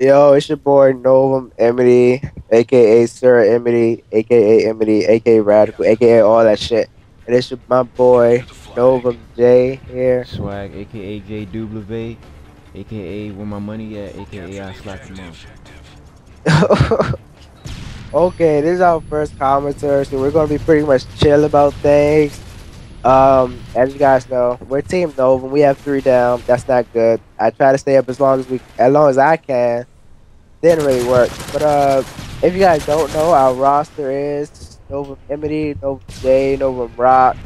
Yo, it's your boy NoVoM Emity, aka Sir Emity, aka Emity, aka Radical, aka all that shit. And it's my boy NoVoM J here. Swag, aka JW, aka where my money at, aka I slap him off. Okay, this is our first commentary, so we're gonna be pretty much chill about things. As you guys know, we're Team NoVoM. We have 3 down. That's not good. I try to stay up as long as I can. Didn't really work. But if you guys don't know, our roster is NoVoM Emity, NoVoM J, NoVoM Rock,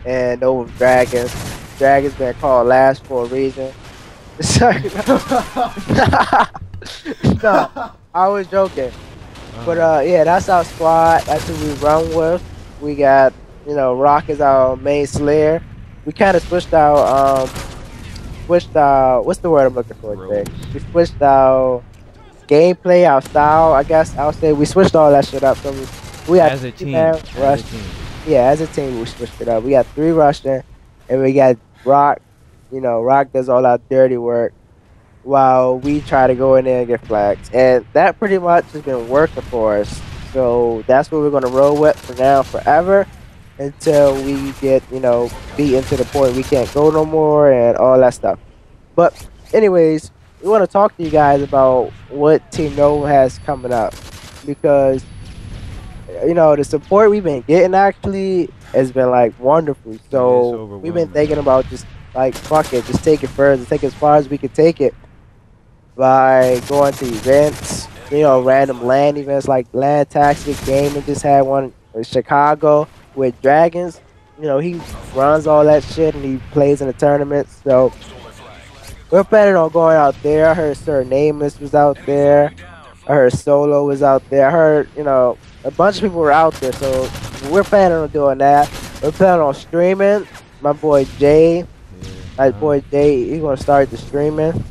and NoVoM Dragons. Dragons been called last for a reason. Sorry. No, I was joking. But yeah, that's our squad. That's who we run with. We got, Rock is our main slayer. We kind of switched our what's the word I'm looking for today? Rose. We switched our gameplay, our style. I guess I'll say we switched all that shit up. So we got As a team, man rush. as a team. Yeah, as a team we switched it up. We got 3 rushing, and we got Rock. Rock does all our dirty work while we try to go in there and get flags. And that pretty much has been working for us. So that's what we're gonna roll with for now, forever, until we get, beaten to the point we can't go no more and all that stuff. But anyways, we want to talk to you guys about what Team Nova has coming up, because the support we've been getting actually has been like wonderful. So we've been overwhelming. thinking about just like fuck it, just take it further, take it as far as we can take it by going to events, random land events like Land Tactic Gaming just had one in Chicago with Dragons. He runs all that shit and he plays in the tournaments. So we're planning on going out there. I heard Sir Nameless was out there. I heard Solo was out there. I heard, a bunch of people were out there. So we're planning on doing that. We're planning on streaming. My boy Jay, he's gonna start the streaming.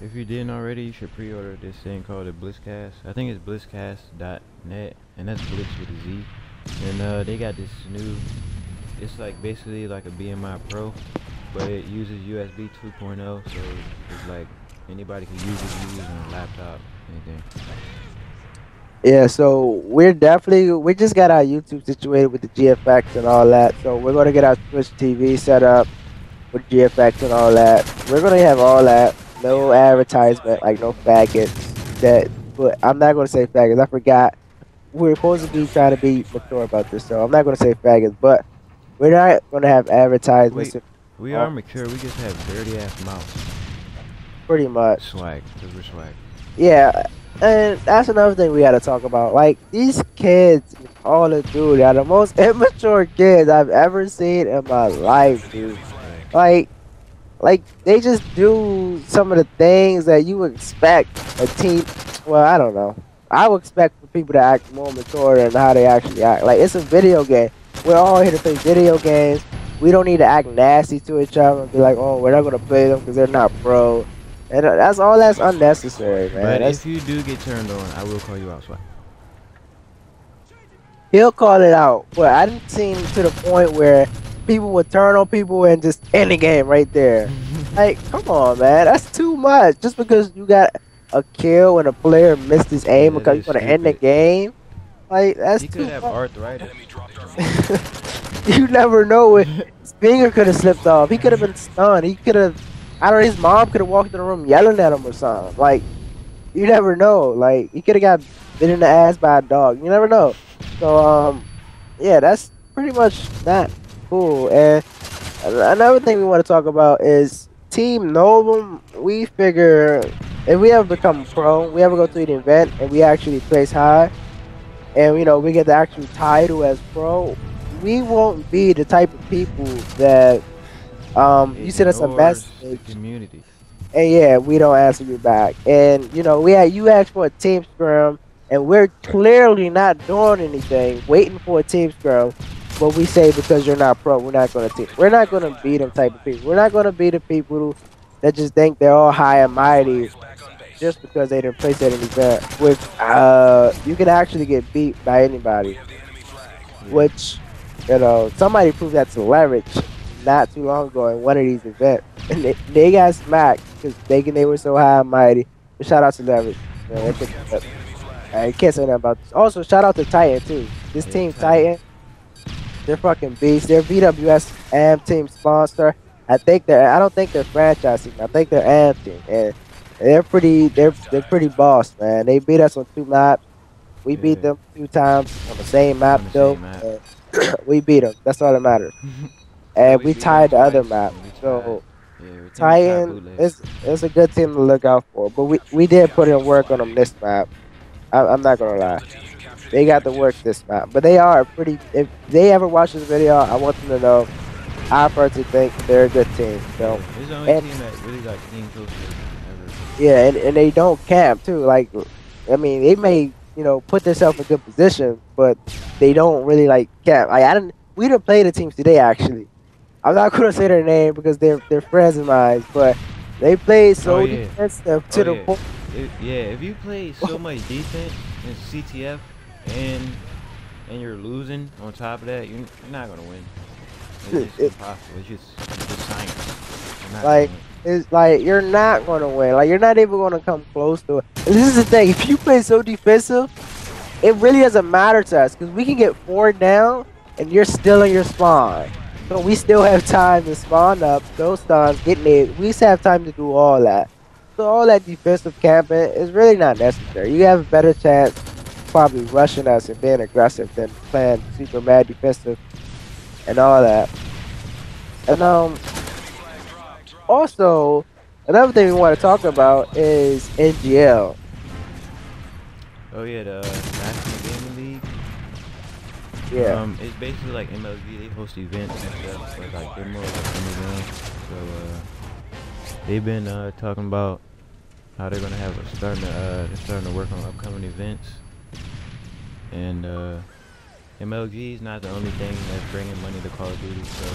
If you didn't already, you should pre-order this thing called the Blitzcast. I think it's blitzcast.net, and that's Blitz with a Z. And they got this new, it's like basically like a BMI Pro, but it uses USB 2.0, so it's like anybody can use it, on a laptop, anything. Yeah, so we just got our YouTube situated with the GFX and all that. So we're gonna get our Twitch TV set up with GFX and all that. We're gonna have all that. No advertisement, like no faggots. But I'm not gonna say faggots. I forgot. We're supposed to be trying to be mature about this, so I'm not gonna say faggots. But we're not gonna have advertisements. We are mature. We just have dirty ass mouths. Pretty much. Swag, cause we're swag. Yeah, and that's another thing we gotta talk about. Like these kids, all the dude, are the most immature kids I've ever seen in my life, dude. Like they just do some of the things that you would expect a team. Well, I don't know. I would expect for people to act more mature than how they actually act. Like it's a video game. We're all here to play video games. We don't need to act nasty to each other and be like, oh, we're not gonna play them because they're not pro. And that's unnecessary, man. But if you do get turned on, I will call you out, swag. He'll call it out, but I didn't see him to the point where people would turn on people and just end the game right there. Like, come on, man, that's too much. Just because you got a kill and a player missed his aim because you want to end the game, like that's he too could have much. arthritis. You never know it. His finger could have slipped off. He could have been stunned. He could have. I don't know. His mom could have walked in the room yelling at him or something. Like, you never know. Like, he could have got bit in the ass by a dog. You never know. So, yeah, that's pretty much not cool. And another thing we want to talk about is Team NoVoM. We figure if we ever become pro, we ever go to an event and we actually place high, and we get the actual title as pro, we won't be the type of people that you send us a message Community. and yeah, we don't answer you back. And you asked for a team scrum, and we're clearly not doing anything, waiting for a team scrum. But we say because you're not pro, we're not gonna team. We're not gonna be them type of people. We're not gonna be the people that just think they're all high and mighty just because they didn't place at an event. Which you can actually get beat by anybody. Which somebody proved that to Leverage not too long ago in one of these events, and they got smacked because thinking they were so high and mighty. But shout out to Leverage. Man, I can't say nothing about this. Also, shout out to Titan too. This Yeah, team Titan, they're fucking beasts. They're VWS AM team sponsor. I don't think they're franchise team. I think they're AM team, and they're pretty boss, man. They beat us on 2 maps. We beat Yeah, them 2 times on the same map on the though. same map. We beat them. That's all that matters. Yeah, And we we beat them tied the other twice, map. and we tied. So Yeah, we think we tied Titan bootless. is a good team to look out for. But we did put in work on them this map. I'm not gonna lie. They got the work this map. But they are pretty. If they ever watch this video, I want them to know. I personally think they're a good team. Yeah, So it's the only and team that really got team culture ever. yeah, and they don't camp too. Like, I mean, they may put themselves in a good position, but they don't really like camp. Like I didn't. We didn't play the teams today actually. I'm not gonna say their name because they're friends of mine, but they played Oh so yeah. defensive to Oh the yeah. point. If you play so much defense in CTF and you're losing on top of that, you're not gonna win. It's just impossible. It's just science. You're not Like gonna win. it's like you're not gonna win. Like you're not even gonna come close to it. And this is the thing. If you play so defensive, it really doesn't matter to us because we can get 4 down and you're still in your spawn. So we still have time to spawn up those stuns, get mid. We still have time to do all that. So all that defensive camping is really not necessary. You have a better chance probably rushing us and being aggressive than playing super mad defensive and all that. And also another thing we want to talk about is NGL. Oh yeah, the National Gaming League. Yeah. It's basically like MLG. They host events and stuff, but like they're more like underground. So they've been talking about how they're gonna have they're starting to work on upcoming events. And MLG is not the only thing that's bringing money to Call of Duty. So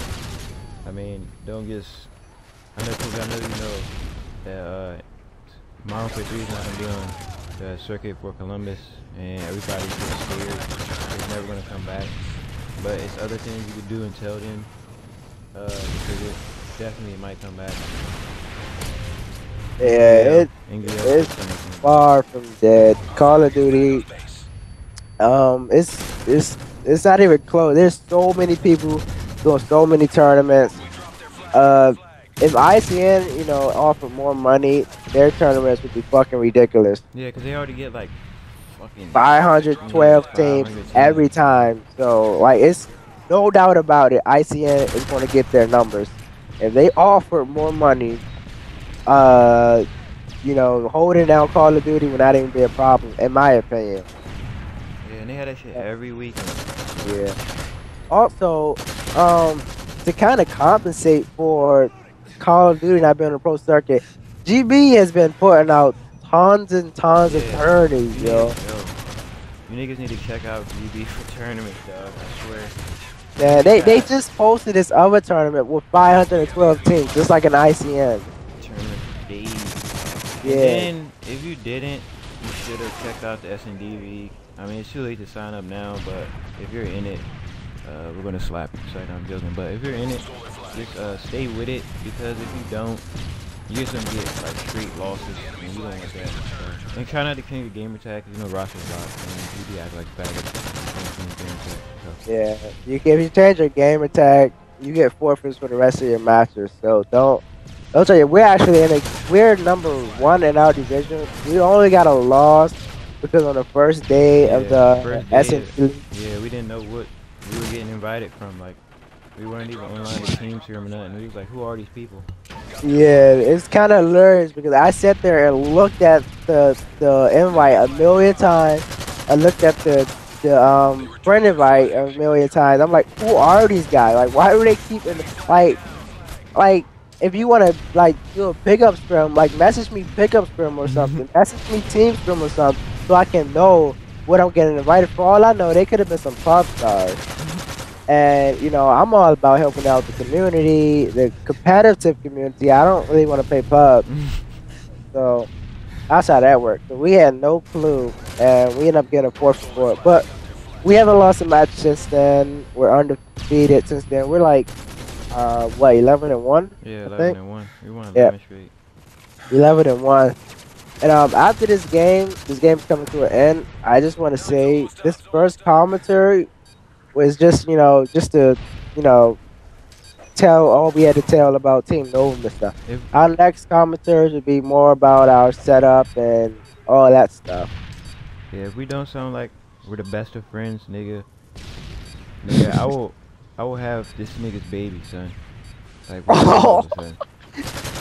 I mean, don't just. I know you know that Modern Warfare 3 is not gonna be on the circuit for Columbus, and everybody's just scared it's never gonna come back. But it's other things you could do and tell them, because it definitely might come back. Yeah, it's far from dead. Call of Duty, it's not even close. There's so many people doing so many tournaments. If ICN, offered more money, their tournaments would be fucking ridiculous. Yeah, because they already get like fucking 512 teams every time. So, like, it's no doubt about it. ICN is going to get their numbers. If they offer more money, holding down Call of Duty would not even be a problem, in my opinion. Yeah, and they had that shit every weekend. Yeah. Also, to kind of compensate for Call of Duty not being on the pro circuit, GB has been putting out tons and tons of tourneys, yo. You niggas need to check out GB for tournaments, dog. I swear. Yeah, they just posted this other tournament with 512 teams, just like an ICN. Tournament for days. Yeah. And then, if you didn't, you should have checked out the S&D League. I mean, it's too late to sign up now, but if you're in it, we're gonna slap you. Sorry, no, I'm joking. But if you're in it, just stay with it, because if you don't, you're just gonna get like straight losses, and you don't want that. So, and try not to change your gamer tag, because you know roster's locked, and you act like faggots. So. Yeah, if you change your gamer tag, you get forfeits for the rest of your matches. So don't tell you, we're number 1 in our division. We only got a loss because on the first day of the S&P. Yeah, we didn't know what we were getting invited from. Like, we weren't even online with team serum or nothing. We was like, who are these people? Yeah, it's kind of hilarious because I sat there and looked at the invite a million times. I looked at the friend invite a million times. I'm like, who are these guys? Like, why do they keep like if you want to like do a pickup scrim, like message me pickup scrim or something. Message me team scrim or something, so I can know what I'm getting invited for. All I know, they could have been some pub stars. And I'm all about helping out the community, the competitive community. I don't really want to play pub, so that's how that worked. So we had no clue, and we ended up getting a 4th for it. But we haven't lost a match since then. We're undefeated since then. We're like, 11-1? Yeah, 11-1. We won 11 yeah. straight. 11-1. And after this game's coming to an end. I just want to say this first commentary was just just to you know tell all we had to tell about Team NoVoM and stuff. If Our next commentaries would be more about our setup and all that stuff. yeah, if we don't sound like we're the best of friends, nigga, I will have this nigga's baby, son. Like we're my father, son.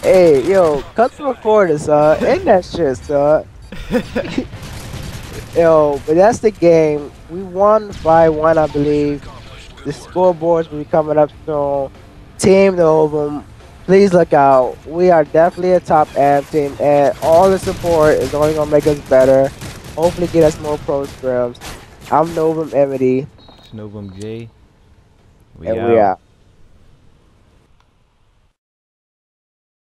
Hey, yo, cut the recording, son. End that shit, son. Yo, but that's the game. We won by 1, I believe. The scoreboards will be coming up soon. Team NoVoM, please look out. We are definitely a top amp team, and all the support is only gonna make us better. Hopefully, get us more pro scrims. I'm NoVoM Emity, It's NoVoM J. We and out. we out.